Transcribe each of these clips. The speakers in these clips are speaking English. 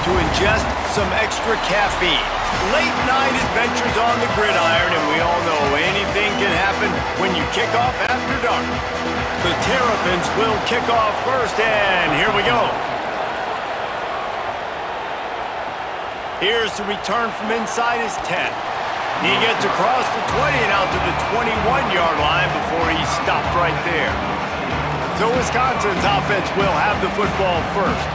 to ingest some extra caffeine. Late night adventures on the gridiron, and we all know anything can happen when you kick off after dark. The Terrapins will kick off first, and here we go. Here's the return from inside his 10. He gets across the 20 and out to the 21-yard line before he stopped right there. So Wisconsin's offense will have the football first.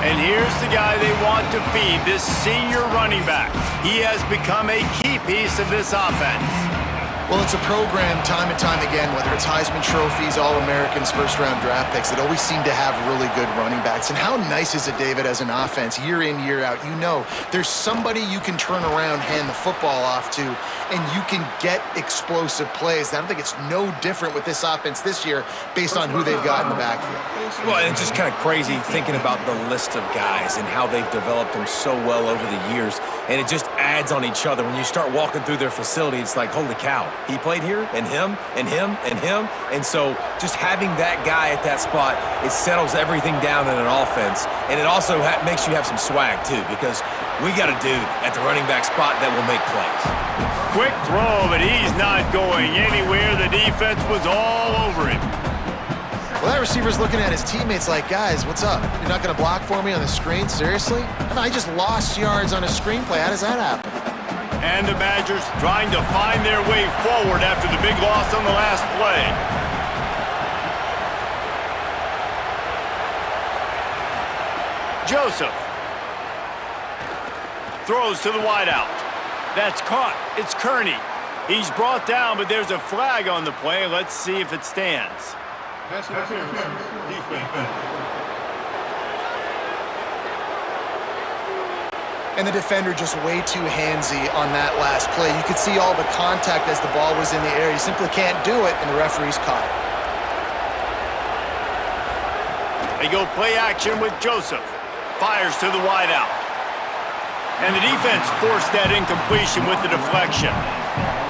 And here's the guy they want to feed, this senior running back. He has become a key piece of this offense. Well, it's a program time and time again, whether it's Heisman trophies, All-Americans, first-round draft picks, that always seem to have really good running backs. And how nice is it, David, as an offense, year in, year out, you know there's somebody you can turn around, hand the football off to, and you can get explosive plays. I don't think it's no different with this offense this year based on who they've got in the backfield. Well, and it's just kind of crazy thinking about the list of guys and how they've developed them so well over the years. And it just adds on each other. When you start walking through their facility, it's like, holy cow, he played here, and him, and him, and him. And so just having that guy at that spot, it settles everything down in an offense. And it also makes you have some swag, too, because we got a dude at the running back spot that will make plays. Quick throw, but he's not going anywhere. The defense was all over him. Well, that receiver's looking at his teammates like, guys, what's up? You're not going to block for me on the screen? Seriously? I just lost yards on a screenplay. How does that happen? And the Badgers trying to find their way forward after the big loss on the last play. Joseph throws to the wideout. That's caught. It's Kearney. He's brought down, but there's a flag on the play. Let's see if it stands. And the defender just way too handsy on that last play. You could see all the contact as the ball was in the air. You simply can't do it, and the referee's caught it. They go play action with Joseph. Fires to the wideout. And the defense forced that incompletion with the deflection.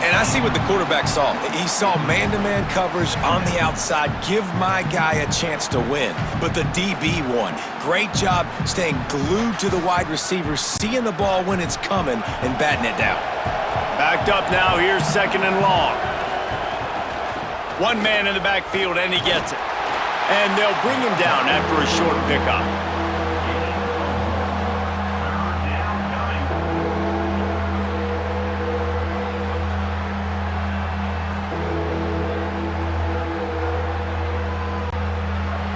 And I see what the quarterback saw. He saw man-to-man coverage on the outside. Give my guy a chance to win. But the DB won. Great job staying glued to the wide receiver, seeing the ball when it's coming, and batting it down. Backed up now. Here's second and long. One man in the backfield, and he gets it. And they'll bring him down after a short pickup.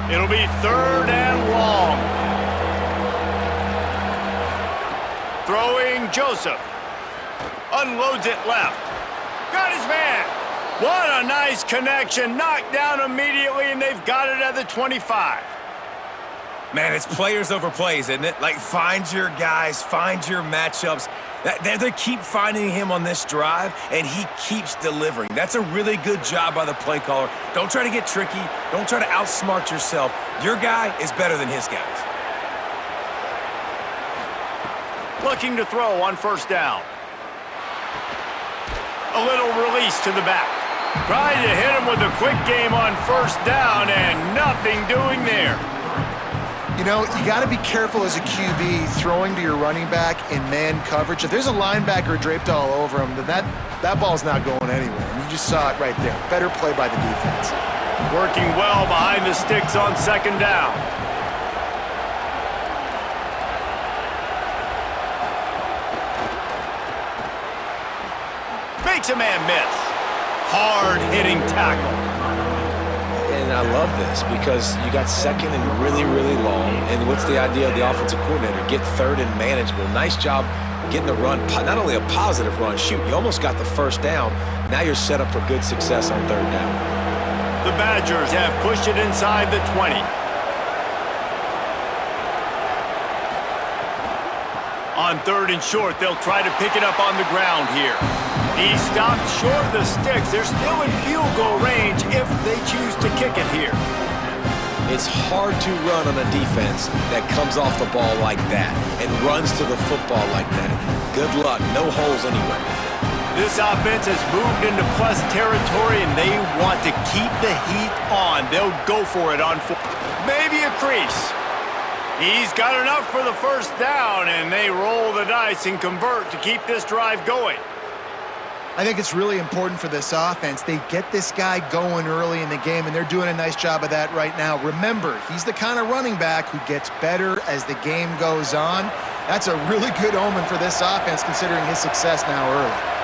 It'll be third and long. Throwing Joseph. Unloads it left. Got his man. What a nice connection. Knocked down immediately, and they've got it at the 25. Man, it's players over plays, isn't it? Like, find your guys, find your matchups. They keep finding him on this drive, and he keeps delivering. That's a really good job by the play caller. Don't try to get tricky. Don't try to outsmart yourself. Your guy is better than his guys. Looking to throw on first down. A little release to the back. Trying to hit him with a quick game on first down, and nothing doing there. You know, you got to be careful as a QB throwing to your running back in man coverage. If there's a linebacker draped all over him, then that ball's not going anywhere. And you just saw it right there. Better play by the defense. Working well behind the sticks on second down. Makes a man miss. Hard-hitting tackle. And I love this because you got second and really, really long. And what's the idea of the offensive coordinator? Get third and manageable. Nice job getting the run, not only a positive run, shoot, you almost got the first down. Now you're set up for good success on third down. The Badgers have pushed it inside the 20. On third and short, they'll try to pick it up on the ground here. He stopped short of the sticks. They're still in field goal range if they choose to kick it here. It's hard to run on a defense that comes off the ball like that and runs to the football like that. Good luck. No holes anywhere. This offense has moved into plus territory, and they want to keep the heat on. They'll go for it on fourth. Maybe a crease. He's got enough for the first down, and they roll the dice and convert to keep this drive going. I think it's really important for this offense. They get this guy going early in the game, and they're doing a nice job of that right now. Remember, he's the kind of running back who gets better as the game goes on. That's a really good omen for this offense, considering his success now early.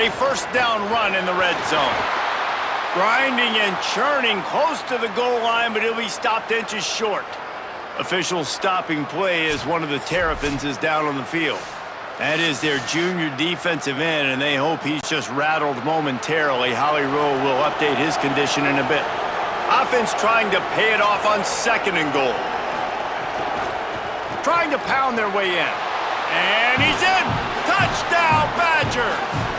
A first down run in the red zone. Grinding and churning close to the goal line, but he'll be stopped inches short. Officials stopping play as one of the Terrapins is down on the field. That is their junior defensive end, and they hope he's just rattled momentarily. Howie Rowe will update his condition in a bit. Offense trying to pay it off on 2nd and goal. Trying to pound their way in. And he's in! Touchdown, Badgers!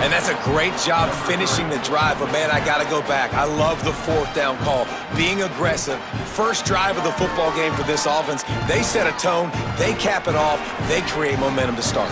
And that's a great job finishing the drive, but man, I gotta go back. I love the 4th down call. Being aggressive, first drive of the football game for this offense. They set a tone, they cap it off, they create momentum to start.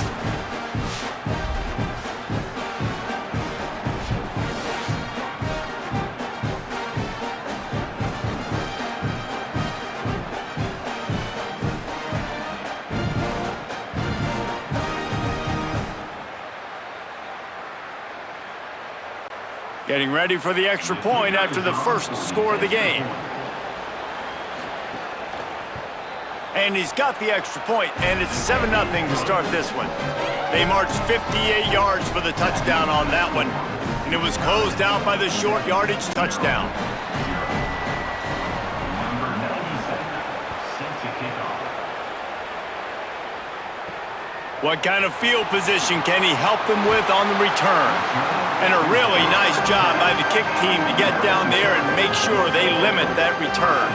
Getting ready for the extra point after the first score of the game. And he's got the extra point, and it's 7-0 to start this one. They marched 58 yards for the touchdown on that one, and it was closed out by the short yardage touchdown. What kind of field position can he help them with on the return? And a really nice job by the kick team to get down there and make sure they limit that return.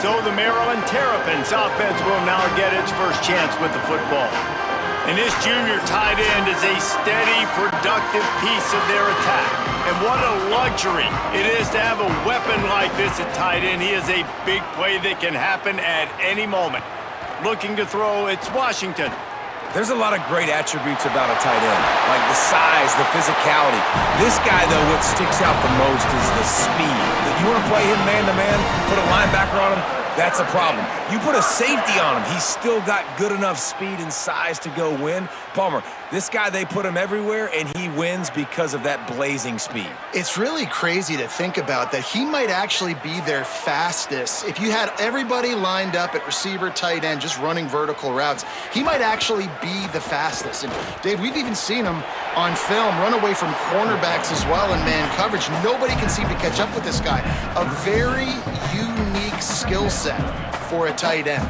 So the Maryland Terrapins offense will now get its first chance with the football. And this junior tight end is a steady, productive piece of their attack. And what a luxury it is to have a weapon like this at tight end. He is a big play that can happen at any moment. Looking to throw, it's Washington. There's a lot of great attributes about a tight end, like the size, the physicality. This guy, though, what sticks out the most is the speed. You want to play him man-to-man, put a linebacker on him, that's a problem. You put a safety on him, he's still got good enough speed and size to go win. Palmer, this guy, they put him everywhere, and he wins because of that blazing speed. It's really crazy to think about that he might actually be their fastest. If you had everybody lined up at receiver, tight end, just running vertical routes, he might actually be the fastest. And Dave, we've even seen him on film run away from cornerbacks as well in man coverage. Nobody can seem to catch up with this guy. A very unique skill set for a tight end.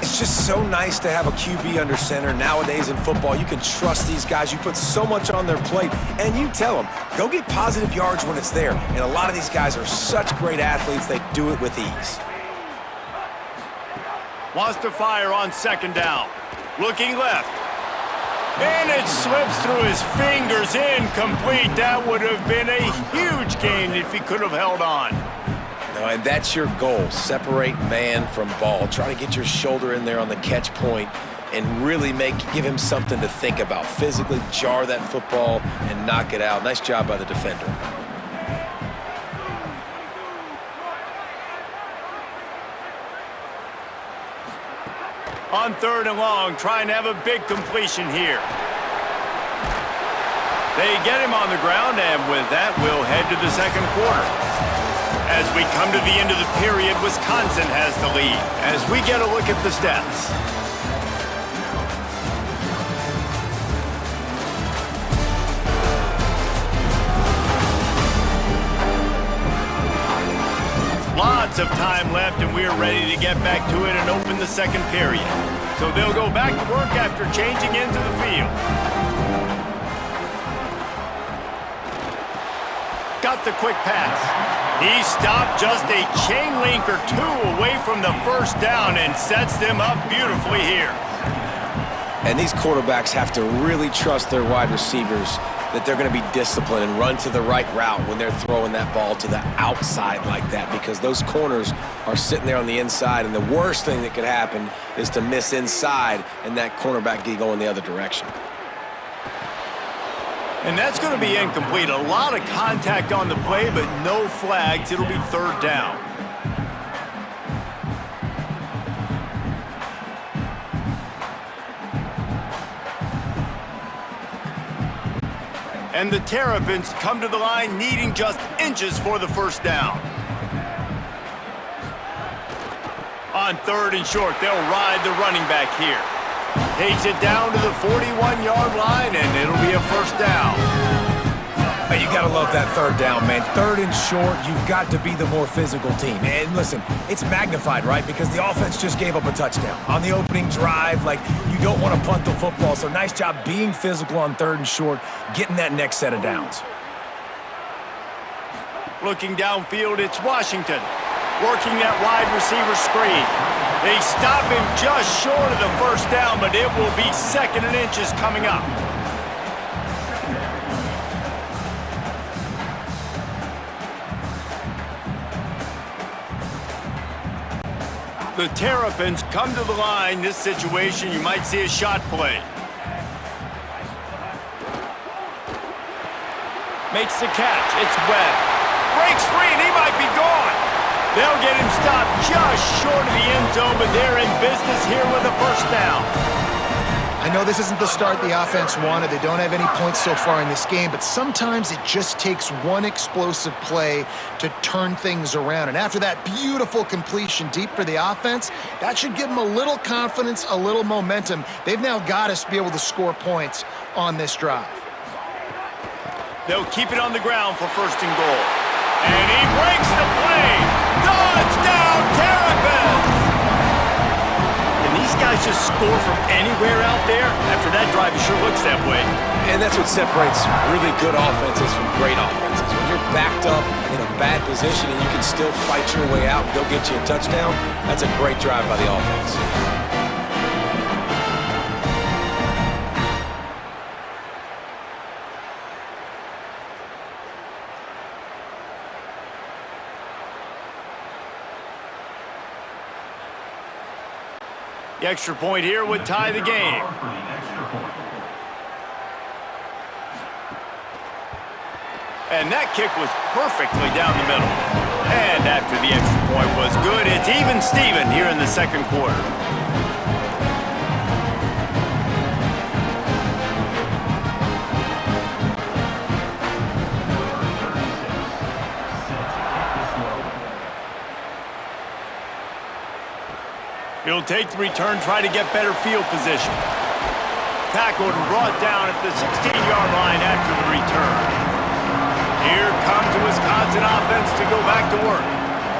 It's just so nice to have a QB under center. Nowadays in football, you can trust these guys. You put so much on their plate, and you tell them, go get positive yards when it's there. And a lot of these guys are such great athletes, they do it with ease. Wants to fire on 2nd down. Looking left. And it slips through his fingers, incomplete. That would have been a huge gain if he could have held on. No, and that's your goal. Separate man from ball. Try to get your shoulder in there on the catch point and really give him something to think about. Physically jar that football and knock it out. Nice job by the defender. On 3rd and long, trying to have a big completion here. They get him on the ground, and with that, we'll head to the 2nd quarter. As we come to the end of the period, Wisconsin has the lead. As we get a look at the stats. Lots of time left, and we're ready to get back to it and open the 2nd period. So they'll go back to work after changing into the field. Got the quick pass. He stopped just a chain link or two away from the first down and sets them up beautifully here. And these quarterbacks have to really trust their wide receivers that they're going to be disciplined and run to the right route when they're throwing that ball to the outside like that, because those corners are sitting there on the inside, and the worst thing that could happen is to miss inside and that cornerback going the other direction. And that's going to be incomplete. A lot of contact on the play, but no flags. It'll be third down. And the Terrapins come to the line needing just inches for the first down. On third and short, they'll ride the running back here. Takes it down to the 41-yard line, and it'll be a first down. Hey, you gotta love that third down, man. Third and short, you've got to be the more physical team. And listen, it's magnified, right? Because the offense just gave up a touchdown. On the opening drive, like, you don't want to punt the football, so nice job being physical on third and short, getting that next set of downs. Looking downfield, it's Washington. Working that wide receiver screen. They stop him just short of the first down, but it will be second and inches coming up. The Terrapins come to the line. This situation, you might see a shot play. Makes the catch. It's Webb. Breaks free, and he might be gone. They'll get him stopped just short of the end zone, but they're in business here with a first down. I know this isn't the start the offense wanted. They don't have any points so far in this game, but sometimes it just takes one explosive play to turn things around. And after that beautiful completion deep for the offense, that should give them a little confidence, a little momentum. They've now got us to be able to score points on this drive. They'll keep it on the ground for first and goal. And he breaks the play. Touchdown, Terrapins! And these guys just score from anywhere out there. After that drive, it sure looks that way. And that's what separates really good offenses from great offenses. When you're backed up in a bad position and you can still fight your way out and go get you a touchdown, that's a great drive by the offense. The extra point here would tie the game. And that kick was perfectly down the middle. And after the extra point was good, it's even Steven here in the second quarter. He'll take the return, try to get better field position. Tackled and brought down at the 16-yard line after the return. Here comes the Wisconsin offense to go back to work.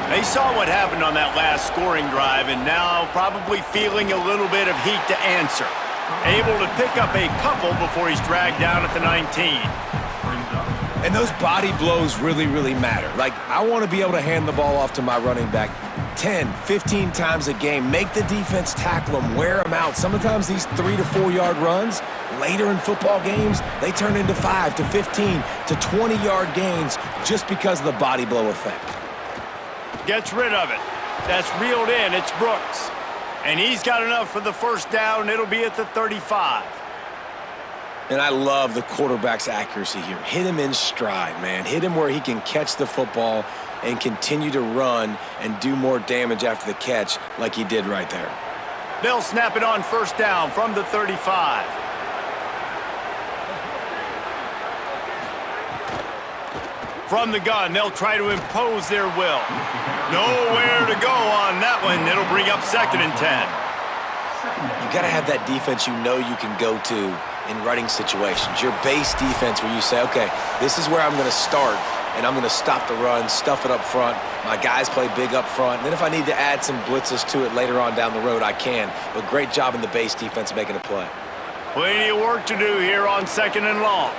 They saw what happened on that last scoring drive and now probably feeling a little bit of heat to answer. Able to pick up a couple before he's dragged down at the 19. And those body blows really, really matter. Like, I want to be able to hand the ball off to my running back 10, 15 times a game. Make the defense tackle them, wear them out. Sometimes these 3 to 4 yard runs, later in football games, they turn into 5 to 15 to 20 yard gains just because of the body blow effect. Gets rid of it. That's reeled in. It's Brooks. And he's got enough for the first down. It'll be at the 35. And I love the quarterback's accuracy here. Hit him in stride, man. Hit him where he can catch the football and continue to run and do more damage after the catch like he did right there. They'll snap it on first down from the 35. From the gun, they'll try to impose their will. Nowhere to go on that one. It'll bring up second and 10. You got to have that defense you know you can go to in running situations. Your base defense where you say, okay, this is where I'm going to start, and I'm going to stop the run, stuff it up front. My guys play big up front. And then if I need to add some blitzes to it later on down the road, I can. But great job in the base defense making a play. Plenty of work to do here on second and long.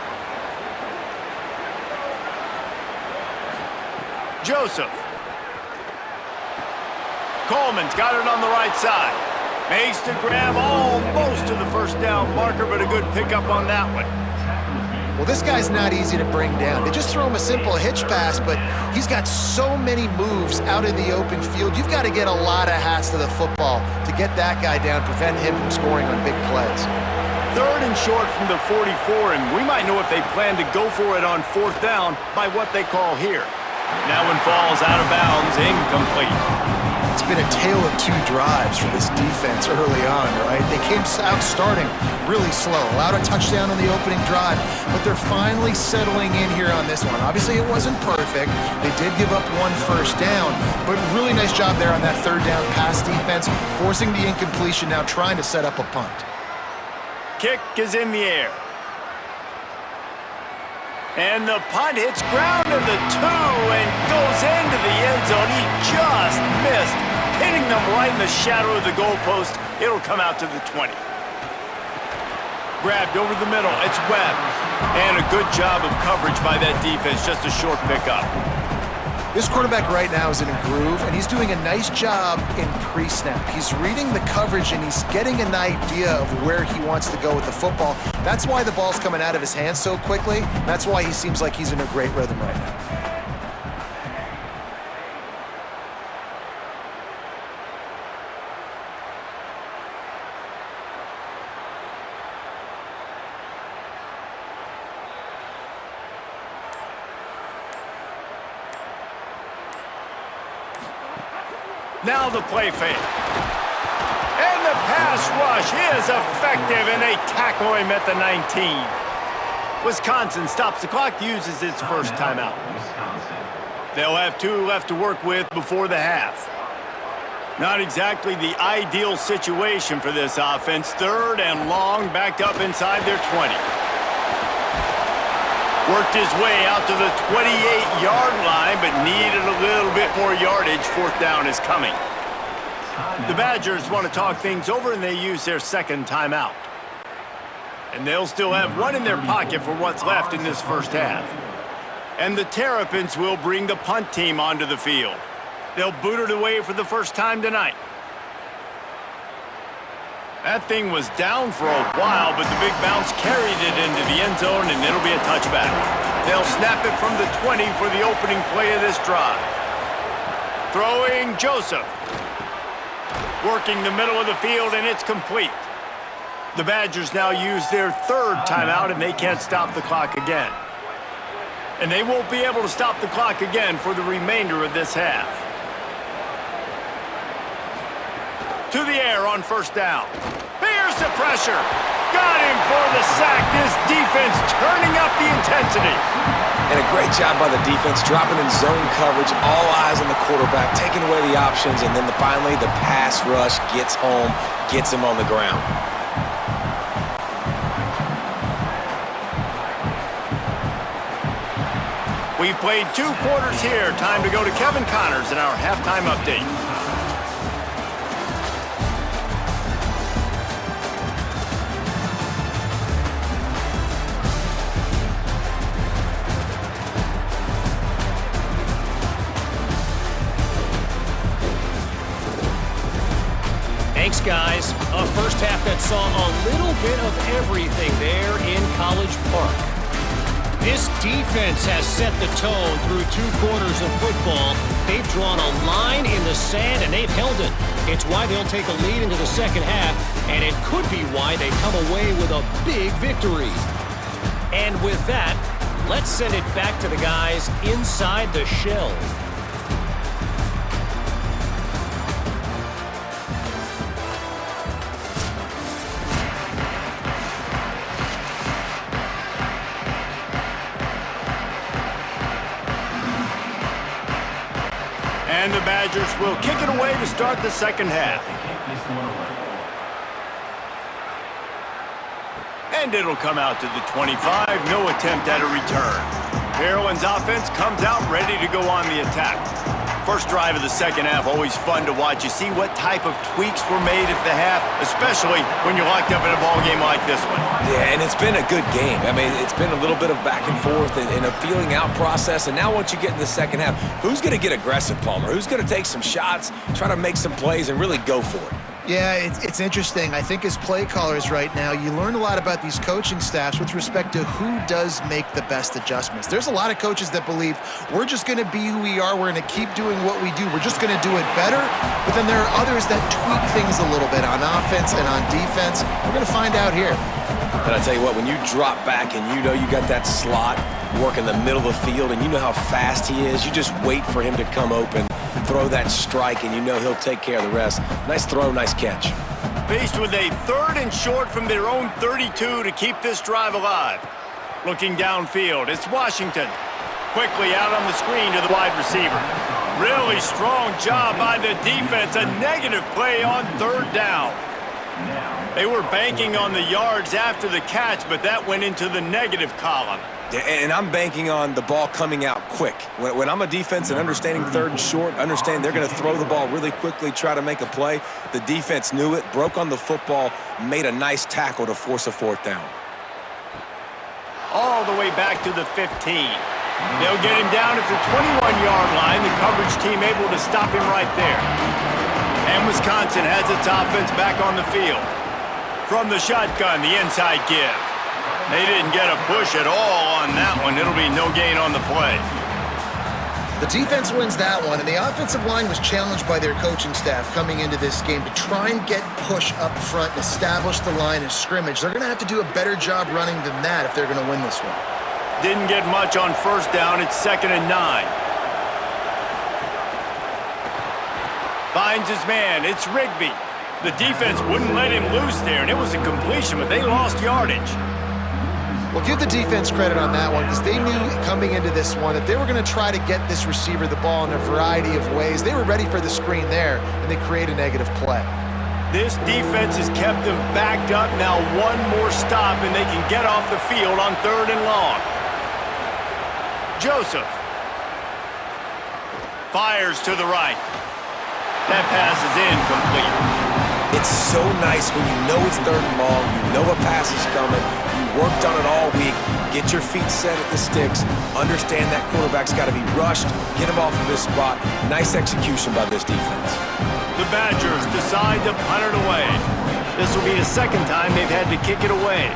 Joseph. Coleman's got it on the right side. Makes the grab almost to the first down marker, but a good pickup on that one. Well, this guy's not easy to bring down. They just throw him a simple hitch pass, but he's got so many moves out in the open field. You've got to get a lot of hats to the football to get that guy down, prevent him from scoring on big plays. 3rd and short from the 44, and we might know if they plan to go for it on 4th down by what they call here. That one falls out of bounds, incomplete. It's been a tale of 2 drives for this defense early on, right? They came out starting really slow, allowed a touchdown on the opening drive, but they're finally settling in here on this one. Obviously, it wasn't perfect. They did give up 1 first down, but really nice job there on that 3rd down pass defense, forcing the incompletion, now trying to set up a punt. Kick is in the air. And the punt hits ground to the 2 and goes into the end zone. He just missed, hitting them right in the shadow of the goalpost. It'll come out to the 20. Grabbed over the middle. It's Webb. And a good job of coverage by that defense. Just a short pickup. This quarterback right now is in a groove, and he's doing a nice job in pre-snap. He's reading the coverage, and he's getting an idea of where he wants to go with the football. That's why the ball's coming out of his hands so quickly. That's why he seems like he's in a great rhythm right now. Now the play fake. And the pass rush is effective, and they tackle him at the 19. Wisconsin stops the clock, uses its first timeout. They'll have 2 left to work with before the half. Not exactly the ideal situation for this offense. 3rd and long, backed up inside their 20. Worked his way out to the 28-yard line, but needed a little bit more yardage. 4th down is coming. The Badgers want to talk things over, and they use their 2nd timeout. And they'll still have 1 in their pocket for what's left in this first half. And the Terrapins will bring the punt team onto the field. They'll boot it away for the first time tonight. That thing was down for a while, but the big bounce carried it into the end zone, and it'll be a touchback. They'll snap it from the 20 for the opening play of this drive. Throwing Joseph. Working the middle of the field, and it's complete. The Badgers now use their 3rd timeout, and they can't stop the clock again. And they won't be able to stop the clock again for the remainder of this half. To the air on 1st down. Here's the pressure. Got him for the sack. This defense turning up the intensity. And a great job by the defense, dropping in zone coverage, all eyes on the quarterback, taking away the options, and then finally the pass rush gets home, gets him on the ground. We've played 2 quarters here. Time to go to Kevin Connors in our halftime update. Thanks, guys. A first half that saw a little bit of everything there in College Park. This defense has set the tone through 2 quarters of football. They've drawn a line in the sand, and they've held it. It's why they'll take a lead into the second half, and it could be why they come away with a big victory. And with that, let's send it back to the guys inside the shell. And the Badgers will kick it away to start the second half. And it'll come out to the 25. No attempt at a return. Maryland's offense comes out ready to go on the attack. First drive of the second half, always fun to watch. You see what type of tweaks were made at the half, especially when you're locked up in a ball game like this one. Yeah, and it's been a good game. I mean, it's been a little bit of back and forth and a feeling out process. And now once you get in the second half, who's going to get aggressive, Palmer? Who's going to take some shots, try to make some plays, and really go for it? Yeah, it's interesting. I think as play callers right now, you learn a lot about these coaching staffs with respect to who does make the best adjustments. There's a lot of coaches that believe we're just going to be who we are. We're going to keep doing what we do. We're just going to do it better. But then there are others that tweak things a little bit on offense and on defense. We're going to find out here. And I tell you what, when you drop back and you know you got that slot work in the middle of the field and you know how fast he is, you just wait for him to come open, throw that strike, and you know he'll take care of the rest. Nice throw, nice catch. Faced with a 3rd and short from their own 32 to keep this drive alive. Looking downfield, it's Washington. Quickly out on the screen to the wide receiver. Really strong job by the defense. A negative play on 3rd down. They were banking on the yards after the catch, but that went into the negative column. And I'm banking on the ball coming out quick. When I'm a defense and understanding 3rd and short, understand they're going to throw the ball really quickly, try to make a play. The defense knew it, broke on the football, made a nice tackle to force a 4th down. All the way back to the 15. They'll get him down at the 21-yard line. The coverage team able to stop him right there. And Wisconsin has its offense back on the field. From the shotgun, the inside give. They didn't get a push at all on that one. It'll be no gain on the play. The defense wins that one, and the offensive line was challenged by their coaching staff coming into this game to try and get push up front and establish the line of scrimmage. They're going to have to do a better job running than that if they're going to win this one. Didn't get much on 1st down. It's 2nd and 9. Finds his man. It's Rigby. The defense wouldn't let him loose there, and it was a completion, but they lost yardage. Well, give the defense credit on that one because they knew coming into this one that they were going to try to get this receiver the ball in a variety of ways. They were ready for the screen there, and they create a negative play. This defense has kept them backed up. Now one more stop, and they can get off the field on 3rd and long. Joseph fires to the right. That pass is incomplete. It's so nice when you know it's 3rd and long, you know a pass is coming, you worked on it all week, get your feet set at the sticks, understand that quarterback's got to be rushed, get him off of his spot. Nice execution by this defense. The Badgers decide to punt it away. This will be the 2nd time they've had to kick it away.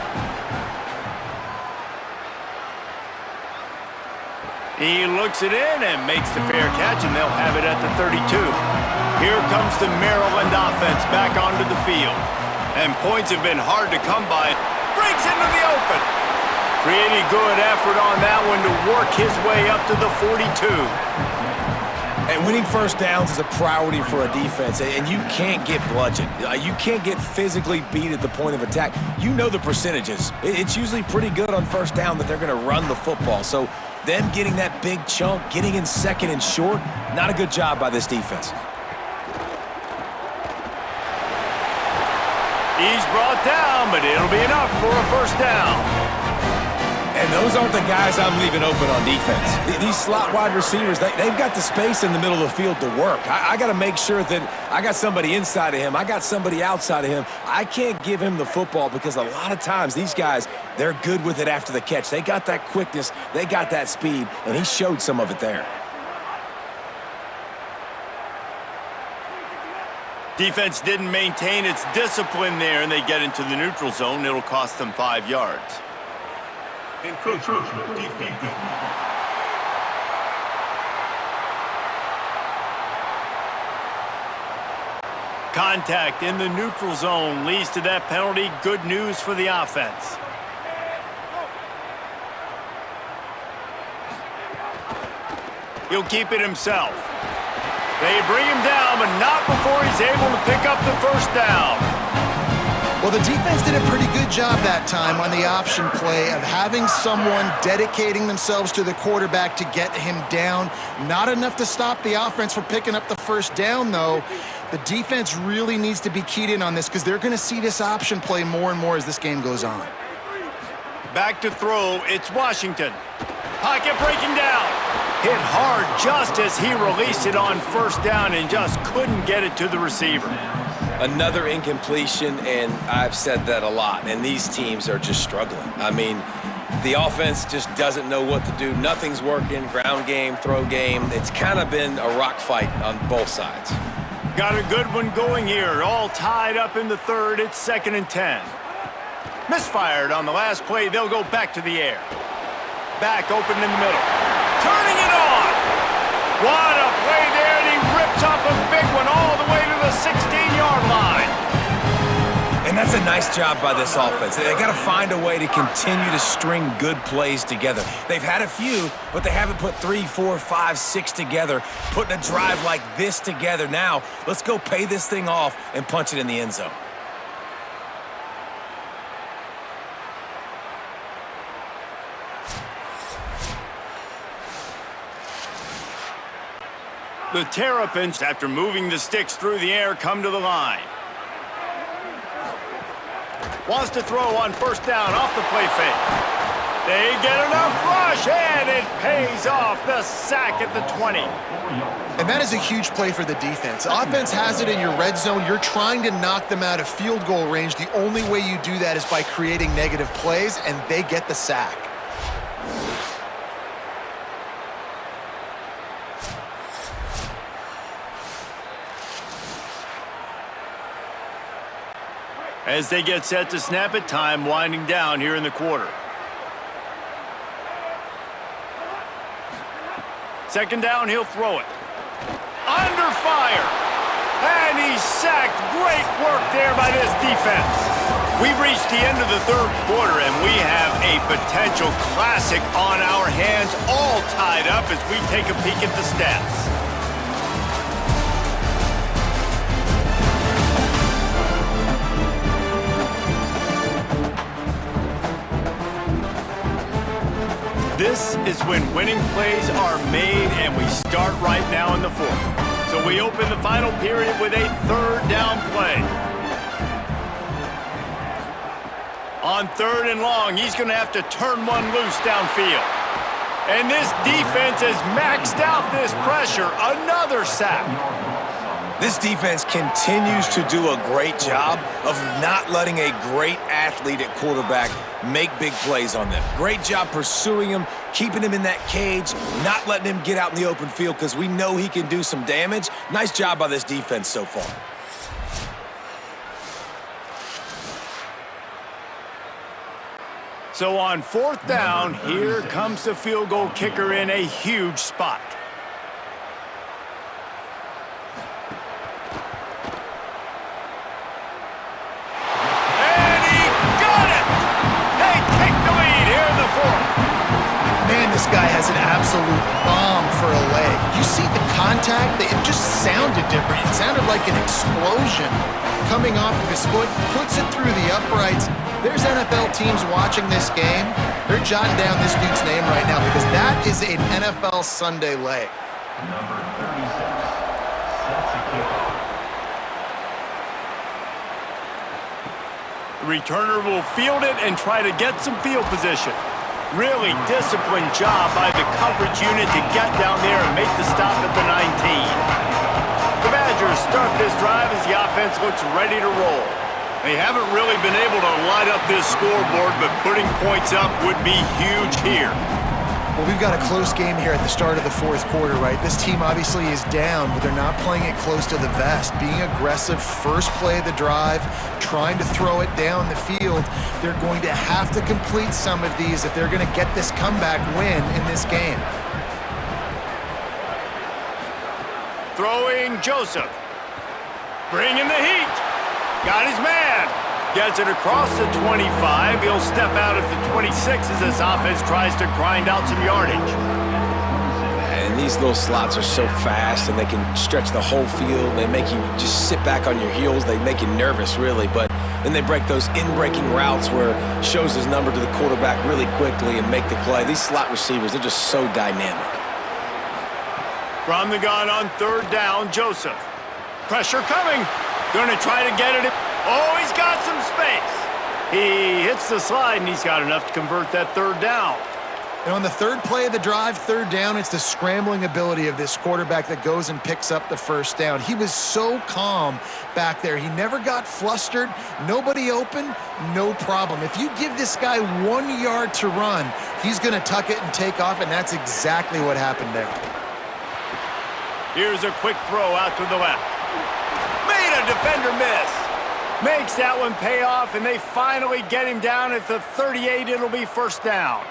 He looks it in and makes the fair catch, and they'll have it at the 32. Here comes the Maryland offense back onto the field. And points have been hard to come by. Breaks into the open. Pretty good effort on that one to work his way up to the 42. And winning 1st downs is a priority for a defense, and you can't get bludgeoned. You can't get physically beat at the point of attack. You know the percentages. It's usually pretty good on 1st down that they're going to run the football. So them getting that big chunk, getting in 2nd and short, not a good job by this defense. He's brought down, but it'll be enough for a 1st down. And those aren't the guys I'm leaving open on defense. These slot wide receivers, they've got the space in the middle of the field to work. I got to make sure that I got somebody inside of him. I got somebody outside of him. I can't give him the football because a lot of times these guys, they're good with it after the catch. They got that quickness. They got that speed, and he showed some of it there. Defense didn't maintain its discipline there, and they get into the neutral zone. It'll cost them 5 yards. Contact in the neutral zone leads to that penalty. Good news for the offense. He'll keep it himself. They bring him down, but not before he's able to pick up the 1st down. Well, the defense did a pretty good job that time on the option play of having someone dedicating themselves to the quarterback to get him down. Not enough to stop the offense from picking up the 1st down, though. The defense really needs to be keyed in on this because they're going to see this option play more and more as this game goes on. Back to throw, it's Washington. Pocket breaking down. Hit hard just as he released it on 1st down and just couldn't get it to the receiver. Another incompletion, and I've said that a lot, and these teams are just struggling. I mean, the offense just doesn't know what to do. Nothing's working, ground game, throw game. It's kind of been a rock fight on both sides. Got a good one going here, all tied up in the 3rd. It's 2nd and 10. Misfired on the last play. They'll go back to the air. Back open in the middle. Turning it on. What a play there, and he rips off a big one all the way to the 16-yard line. And that's a nice job by this offense. They got to find a way to continue to string good plays together. They've had a few, but they haven't put 3, 4, 5, 6 together, putting a drive like this together. Now, let's go pay this thing off and punch it in the end zone. The Terrapins, after moving the sticks through the air, come to the line. Wants to throw on first down off the play fake. They get enough rush, and it pays off. The sack at the 20. And that is a huge play for the defense. Offense has it in your red zone. You're trying to knock them out of field goal range. The only way you do that is by creating negative plays, and they get the sack. As they get set to snap it, time winding down here in the quarter. Second down, he'll throw it. Under fire. And he's sacked. Great work there by this defense. We've reached the end of the third quarter, and we have a potential classic on our hands, all tied up as we take a peek at the stats. This is when winning plays are made, and we start right now in the fourth. So we open the final period with a third down play. On third and long, he's going to have to turn one loose downfield. And this defense has maxed out this pressure. Another sack. This defense continues to do a great job of not letting a great athlete at quarterback make big plays on them. Great job pursuing him, keeping him in that cage, not letting him get out in the open field because we know he can do some damage. Nice job by this defense so far. So on fourth down, here comes the field goal kicker in a huge spot. This guy has an absolute bomb for a leg. You see the contact? It just sounded different. It sounded like an explosion coming off of his foot, puts it through the uprights. There's NFL teams watching this game. They're jotting down this dude's name right now because that is an NFL Sunday leg. Number 36 sets a kickoff. The returner will field it and try to get some field position. Really disciplined job by the coverage unit to get down there and make the stop at the 19. The Badgers start this drive as the offense looks ready to roll. They haven't really been able to light up this scoreboard, but putting points up would be huge here. Well, we've got a close game here at the start of the fourth quarter, right? This team obviously is down, but they're not playing it close to the vest. Being aggressive, first play of the drive, trying to throw it down the field. They're going to have to complete some of these if they're going to get this comeback win in this game. Throwing Joseph. Bringing the heat. Got his man. Gets it across the 25. He'll step out at the 26 as this offense tries to grind out some yardage. And these little slots are so fast, and they can stretch the whole field. They make you just sit back on your heels. They make you nervous, really. But then they break those in-breaking routes where it shows his number to the quarterback really quickly and make the play. These slot receivers, they're just so dynamic. From the gun on third down, Joseph. Pressure coming. Going to try to get it. Oh, he's got some space. He hits the slide, and he's got enough to convert that third down. And on the third play of the drive, third down, it's the scrambling ability of this quarterback that goes and picks up the first down. He was so calm back there. He never got flustered. Nobody open, no problem. If you give this guy 1 yard to run, he's going to tuck it and take off, and that's exactly what happened there. Here's a quick throw out to the left. Made a defender miss. Makes that one pay off, and they finally get him down at the 38. It'll be first down.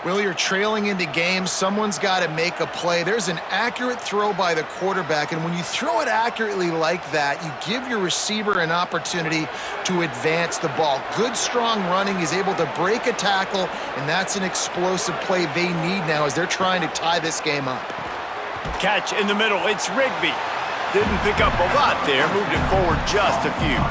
Well, you're trailing into games. Someone's got to make a play. There's an accurate throw by the quarterback, and when you throw it accurately like that, you give your receiver an opportunity to advance the ball. Good, strong running is able to break a tackle, and that's an explosive play they need now as they're trying to tie this game up. Catch in the middle. It's Rigby. Didn't pick up a lot there. Moved it forward just a few.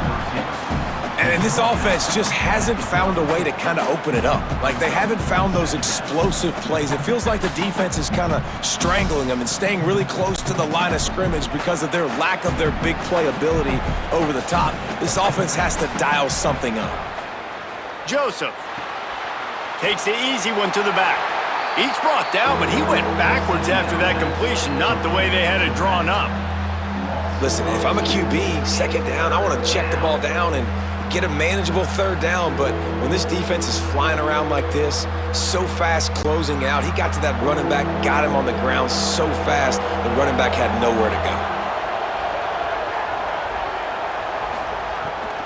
And this offense just hasn't found a way to kind of open it up. Like, they haven't found those explosive plays. It feels like the defense is kind of strangling them and staying really close to the line of scrimmage because of their lack of their big play ability over the top. This offense has to dial something up. Joseph takes the easy one to the back. Each brought down, but he went backwards after that completion, not the way they had it drawn up. Listen, if I'm a QB, second down, I want to check the ball down and get a manageable third down, but when this defense is flying around like this, so fast closing out, he got to that running back, got him on the ground so fast, the running back had nowhere to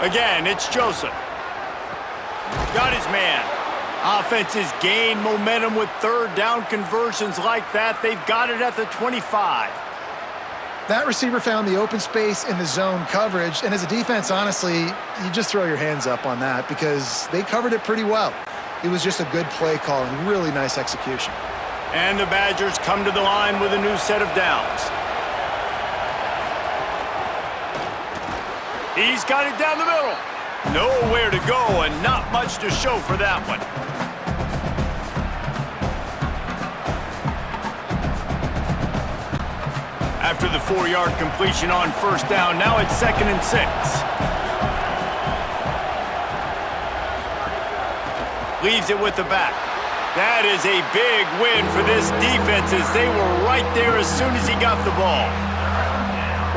go. Again, it's Joseph. Got his man. Offenses gain momentum with third down conversions like that. They've got it at the 25. That receiver found the open space in the zone coverage, and as a defense, honestly, you just throw your hands up on that because they covered it pretty well. It was just a good play call and really nice execution. And the Badgers come to the line with a new set of downs. He's got it down the middle. Nowhere to go and not much to show for that one. After the 4-yard completion on first down, now it's 2nd and 6. Leaves it with the back. That is a big win for this defense as they were right there as soon as he got the ball.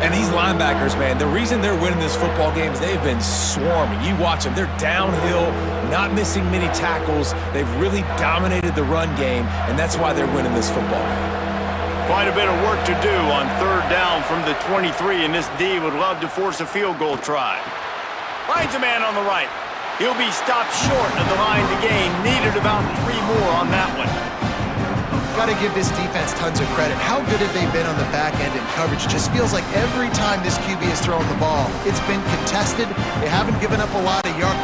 And these linebackers, man, the reason they're winning this football game is they've been swarming. You watch them. They're downhill, not missing many tackles. They've really dominated the run game, and that's why they're winning this football game. Quite a bit of work to do on third down from the 23, and this D would love to force a field goal try. Finds a man on the right. He'll be stopped short of the line to gain. Needed about 3 more on that one. Got to give this defense tons of credit. How good have they been on the back end in coverage? It just feels like every time this QB has thrown the ball, it's been contested. They haven't given up a lot of yards.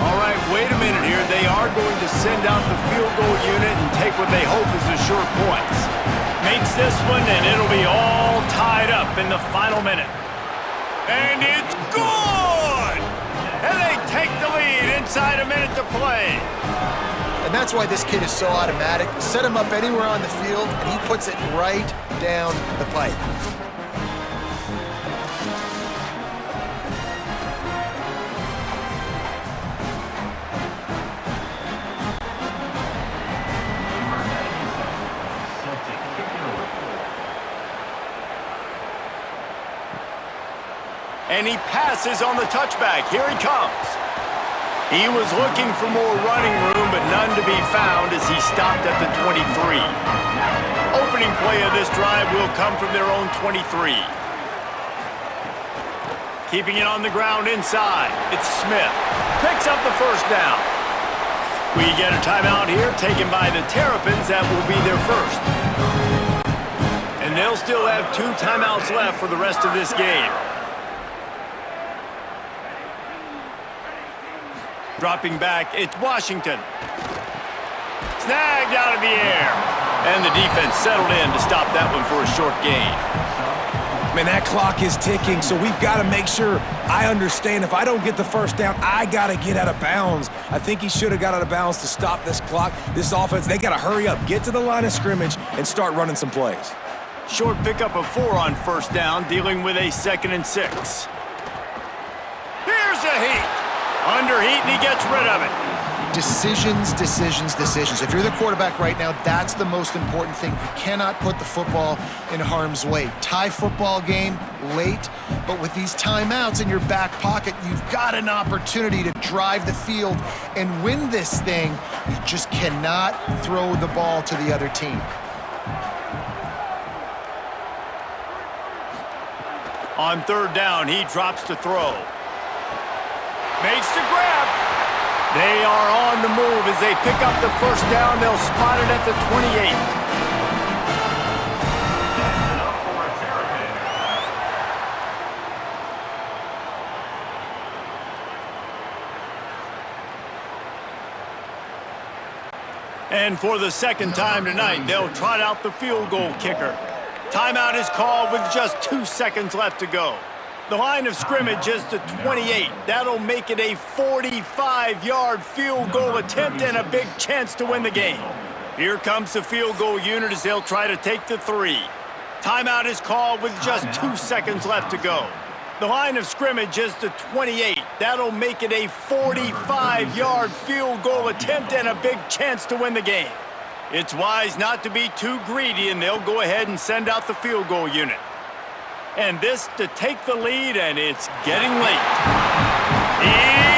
All right, wait a minute here. They are going to send out the field goal unit and take what they hope is the short points. Makes this one, and it'll be all tied up in the final minute. And it's good! And they take the lead inside a minute to play. And that's why this kid is so automatic. Set him up anywhere on the field, and he puts it right down the pipe. And he passes on the touchback. Here he comes. He was looking for more running room, but none to be found as he stopped at the 23. Opening play of this drive will come from their own 23. Keeping it on the ground inside. It's Smith. Picks up the first down. We get a timeout here taken by the Terrapins. That will be their first. And they'll still have 2 timeouts left for the rest of this game. Dropping back, it's Washington. Snagged out of the air. And the defense settled in to stop that one for a short gain. Man, that clock is ticking, so we've got to make sure I understand if I don't get the first down, I got to get out of bounds. I think he should have got out of bounds to stop this clock. This offense, they got to hurry up, get to the line of scrimmage, and start running some plays. Short pickup of 4 on first down, dealing with a 2nd and 6. Here's a heat. Under heat, and he gets rid of it. Decisions, decisions, decisions. If you're the quarterback right now, that's the most important thing. You cannot put the football in harm's way. Tie football game late, but with these timeouts in your back pocket, you've got an opportunity to drive the field and win this thing. You just cannot throw the ball to the other team. On third down, he drops to throw. Makes the grab. They are on the move as they pick up the first down. They'll spot it at the 28. That's enough for a Terrapin. And for the second time tonight, they'll trot out the field goal kicker. Timeout is called with just 2 seconds left to go. The line of scrimmage is the 28. That'll make it a 45-yard field goal attempt and a big chance to win the game. Here comes the field goal unit as they'll try to take the 3. Timeout is called with just 2 seconds left to go. The line of scrimmage is the 28. That'll make it a 45-yard field goal attempt and a big chance to win the game. It's wise not to be too greedy, and they'll go ahead and send out the field goal unit. And this to take the lead, and it's getting late.